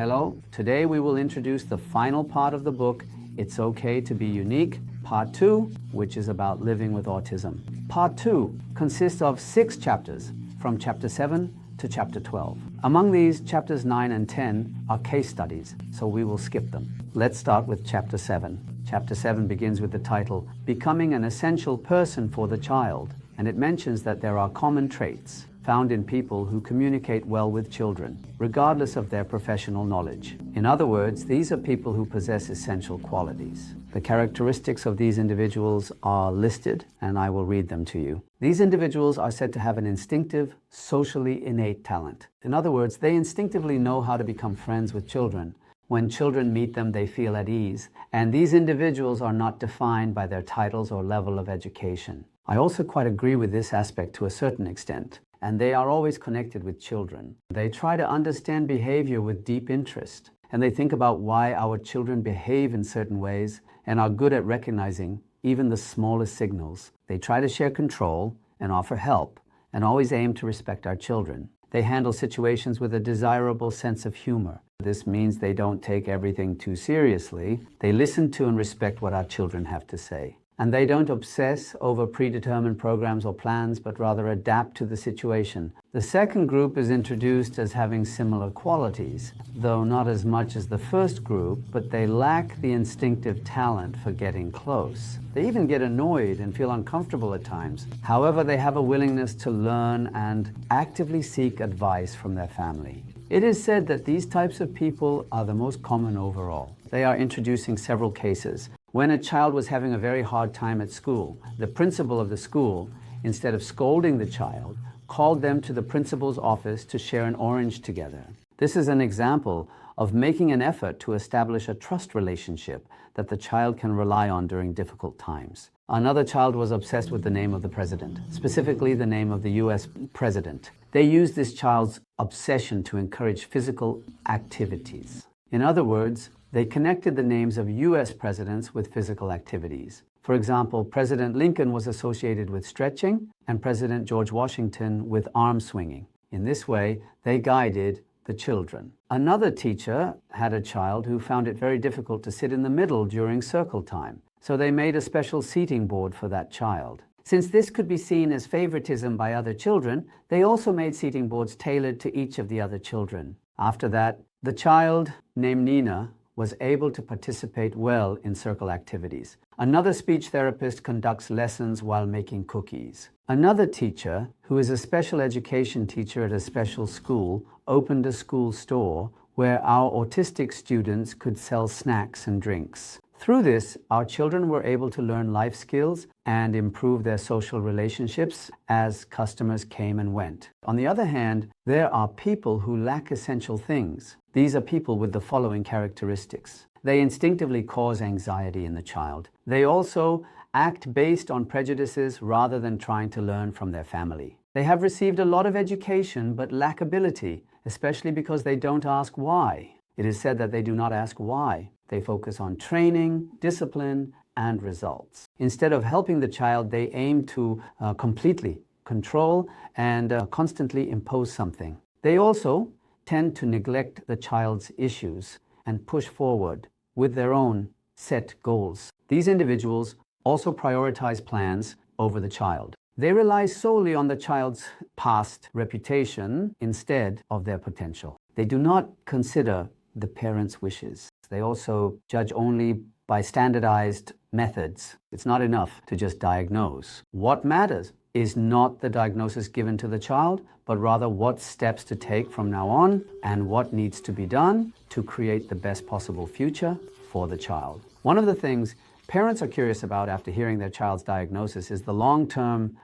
Hello, today we will introduce the final part of the book, It's Okay to Be Unique, Part 2, which is about living with autism. Part 2 consists of 6 chapters, from Chapter 7 to Chapter 12. Among these, Chapters 9 and 10 are case studies, so we will skip them. Let's start with Chapter 7. Chapter 7 begins with the title, Becoming an Essential Person for the Child, and it mentions that there are common traits found in people who communicate well with children, regardless of their professional knowledge. In other words, these are people who possess essential qualities. The characteristics of these individuals are listed, and I will read them to you. These individuals are said to have an instinctive, socially innate talent. In other words, they instinctively know how to become friends with children. When children meet them, they feel at ease, and these individuals are not defined by their titles or level of education. I also quite agree with this aspect to a certain extent. And they are always connected with children. They try to understand behavior with deep interest, and they think about why our children behave in certain ways and are good at recognizing even the smallest signals. They try to share control and offer help and always aim to respect our children. They handle situations with a desirable sense of humor. This means they don't take everything too seriously. They listen to and respect what our children have to say. And they don't obsess over predetermined programs or plans, but rather adapt to the situation. The second group is introduced as having similar qualities, though not as much as the first group, but they lack the instinctive talent for getting close. They even get annoyed and feel uncomfortable at times. However, they have a willingness to learn and actively seek advice from their family. It is said that these types of people are the most common overall. They are introducing several cases. When a child was having a very hard time at school, the principal of the school, instead of scolding the child, called them to the principal's office to share an orange together. This is an example of making an effort to establish a trust relationship that the child can rely on during difficult times. Another child was obsessed with the name of the president, specifically the name of the US president. They used this child's obsession to encourage physical activities. In other words, they connected the names of US presidents with physical activities. For example, President Lincoln was associated with stretching and President George Washington with arm swinging. In this way, they guided the children. Another teacher had a child who found it very difficult to sit in the middle during circle time, so they made a special seating board for that child. Since this could be seen as favoritism by other children, they also made seating boards tailored to each of the other children. After that, the child named Nina was able to participate well in circle activities. Another speech therapist conducts lessons while making cookies. Another teacher, who is a special education teacher at a special school, opened a school store where our autistic students could sell snacks and drinks. Through this, our children were able to learn life skills and improve their social relationships as customers came and went. On the other hand, there are people who lack essential things. These are people with the following characteristics. They instinctively cause anxiety in the child. They also act based on prejudices rather than trying to learn from their family. They have received a lot of education but lack ability, especially because they don't ask why. It is said that they do not ask why. They focus on training, discipline, and results. Instead of helping the child, they aim to completely control and constantly impose something. They also tend to neglect the child's issues and push forward with their own set goals. These individuals also prioritize plans over the child. They rely solely on the child's past reputation instead of their potential. They do not consider the parents' wishes. They also judge only by standardized methods. It's not enough to just diagnose. What matters is not the diagnosis given to the child, but rather what steps to take from now on and what needs to be done to create the best possible future for the child. One of the things parents are curious about after hearing their child's diagnosis is the long-term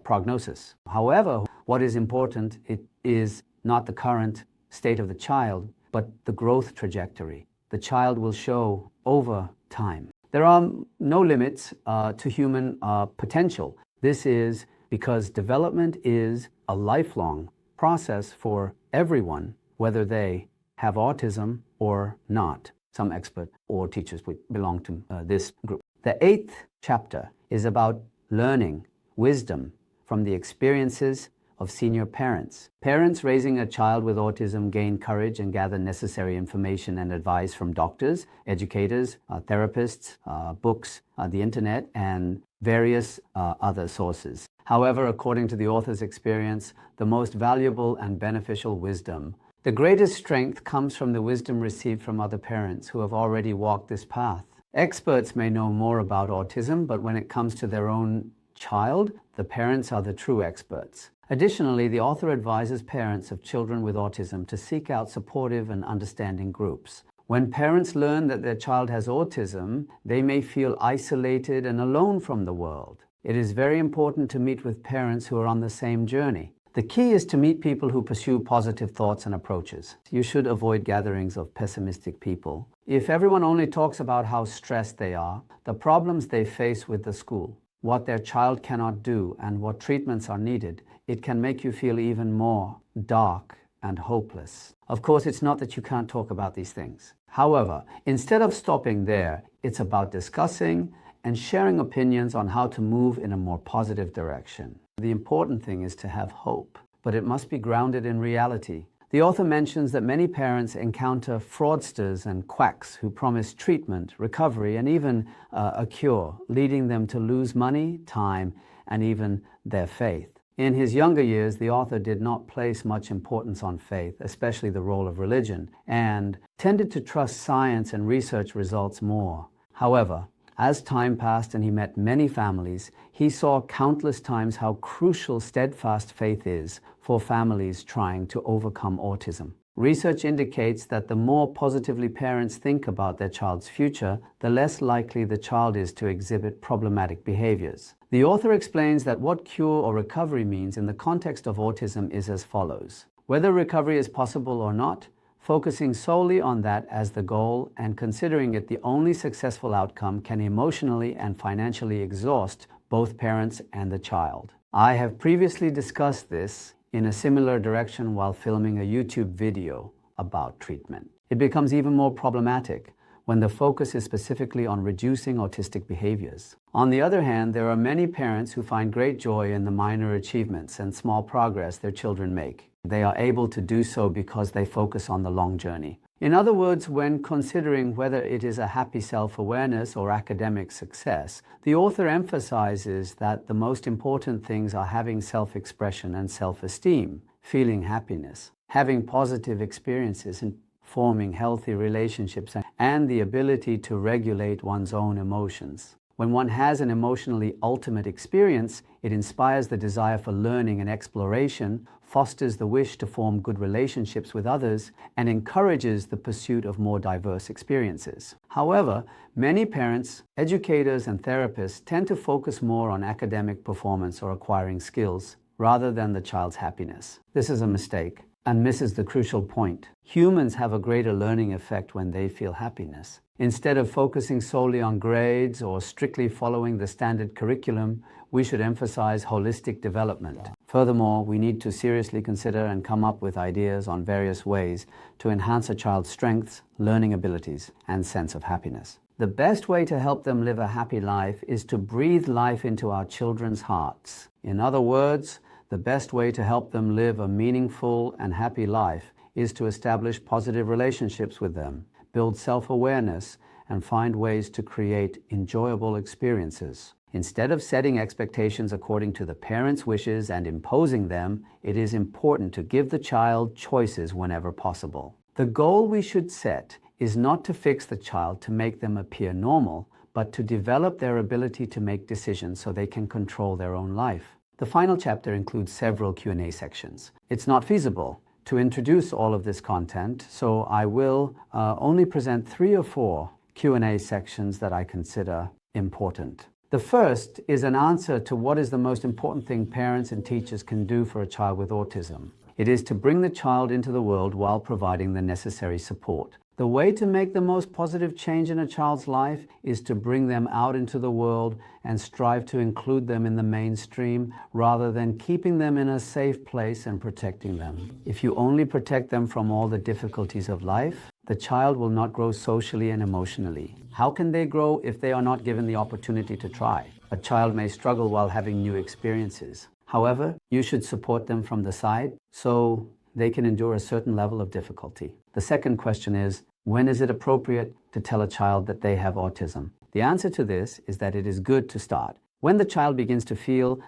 prognosis. However, what is important is not the current state of the child, but the growth trajectory the child will show over time. There are no limits to human potential. This is because development is a lifelong process for everyone, whether they have autism or not. Some experts or teachers would belong to this group. The 8th chapter is about learning wisdom from the experiences of senior parents. Parents raising a child with autism gain courage and gather necessary information and advice from doctors, educators, therapists, books, the internet, and various other sources. However, according to the author's experience, the most valuable and beneficial wisdom, the greatest strength comes from the wisdom received from other parents who have already walked this path. Experts may know more about autism, but when it comes to their own child, the parents are the true experts. Additionally, the author advises parents of children with autism to seek out supportive and understanding groups. When parents learn that their child has autism, they may feel isolated and alone from the world. It is very important to meet with parents who are on the same journey. The key is to meet people who pursue positive thoughts and approaches. You should avoid gatherings of pessimistic people. If everyone only talks about how stressed they are, the problems they face with the school, what their child cannot do, and what treatments are needed, it can make you feel even more dark and hopeless. Of course, it's not that you can't talk about these things. However, instead of stopping there, it's about discussing and sharing opinions on how to move in a more positive direction. The important thing is to have hope, but it must be grounded in reality. The author mentions that many parents encounter fraudsters and quacks who promise treatment, recovery, and even a cure, leading them to lose money, time, and even their faith. In his younger years, the author did not place much importance on faith, especially the role of religion, and tended to trust science and research results more. However, as time passed and he met many families, he saw countless times how crucial steadfast faith is for families trying to overcome autism. Research indicates that the more positively parents think about their child's future, the less likely the child is to exhibit problematic behaviors. The author explains that what cure or recovery means in the context of autism is as follows. Whether recovery is possible or not, focusing solely on that as the goal and considering it the only successful outcome can emotionally and financially exhaust both parents and the child. I have previously discussed this in a similar direction while filming a YouTube video about treatment. It becomes even more problematic when the focus is specifically on reducing autistic behaviors. On the other hand, there are many parents who find great joy in the minor achievements and small progress their children make. They are able to do so because they focus on the long journey. In other words, when considering whether it is a happy self-awareness or academic success, the author emphasizes that the most important things are having self-expression and self-esteem, feeling happiness, having positive experiences, and forming healthy relationships, and the ability to regulate one's own emotions. When one has an emotionally ultimate experience, it inspires the desire for learning and exploration, fosters the wish to form good relationships with others, and encourages the pursuit of more diverse experiences. However, many parents, educators, and therapists tend to focus more on academic performance or acquiring skills rather than the child's happiness. This is a mistake and misses the crucial point. Humans have a greater learning effect when they feel happiness. Instead of focusing solely on grades or strictly following the standard curriculum, we should emphasize holistic development. Furthermore, we need to seriously consider and come up with ideas on various ways to enhance a child's strengths, learning abilities, and sense of happiness. The best way to help them live a happy life is to breathe life into our children's hearts. In other words, the best way to help them live a meaningful and happy life is to establish positive relationships with them, build self-awareness, and find ways to create enjoyable experiences. Instead of setting expectations according to the parents' wishes and imposing them, it is important to give the child choices whenever possible. The goal we should set is not to fix the child to make them appear normal, but to develop their ability to make decisions so they can control their own life. The final chapter includes several Q&A sections. It's not feasible to introduce all of this content, so I will only present 3 or 4 Q&A sections that I consider important. The first is an answer to what is the most important thing parents and teachers can do for a child with autism. It is to bring the child into the world while providing the necessary support. The way to make the most positive change in a child's life is to bring them out into the world and strive to include them in the mainstream rather than keeping them in a safe place and protecting them. If you only protect them from all the difficulties of life, the child will not grow socially and emotionally. How can they grow if they are not given the opportunity to try? A child may struggle while having new experiences. However, you should support them from the side so they can endure a certain level of difficulty. The second question is, when is it appropriate to tell a child that they have autism? The answer to this is that it is good to start when the child begins to feel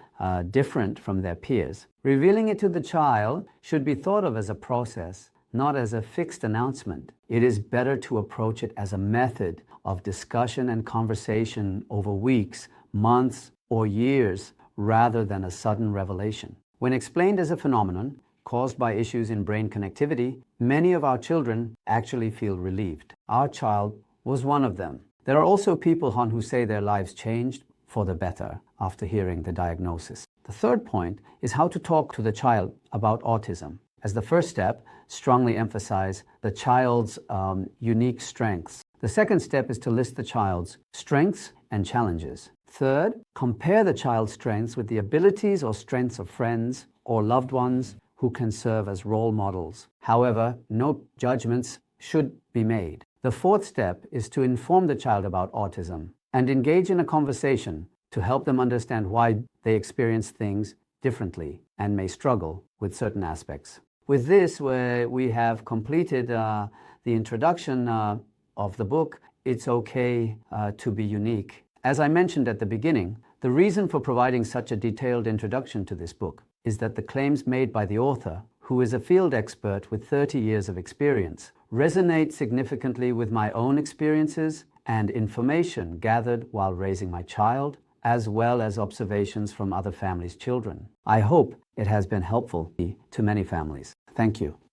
different from their peers. Revealing it to the child should be thought of as a process, not as a fixed announcement. It is better to approach it as a method of discussion and conversation over weeks, months, or years, rather than a sudden revelation. When explained as a phenomenon caused by issues in brain connectivity, many of our children actually feel relieved. Our child was one of them. There are also people, Han, who say their lives changed for the better after hearing the diagnosis. The third point is how to talk to the child about autism. As the first step, strongly emphasize the child's unique strengths. The second step is to list the child's strengths and challenges. Third, compare the child's strengths with the abilities or strengths of friends or loved ones who can serve as role models. However, no judgments should be made. The fourth step is to inform the child about autism and engage in a conversation to help them understand why they experience things differently and may struggle with certain aspects. With this, we have completed the introduction of the book, It's Okay to Be Unique. As I mentioned at the beginning, the reason for providing such a detailed introduction to this book is that the claims made by the author, who is a field expert with 30 years of experience, resonate significantly with my own experiences and information gathered while raising my child, as well as observations from other families' children. I hope it has been helpful to many families. Thank you.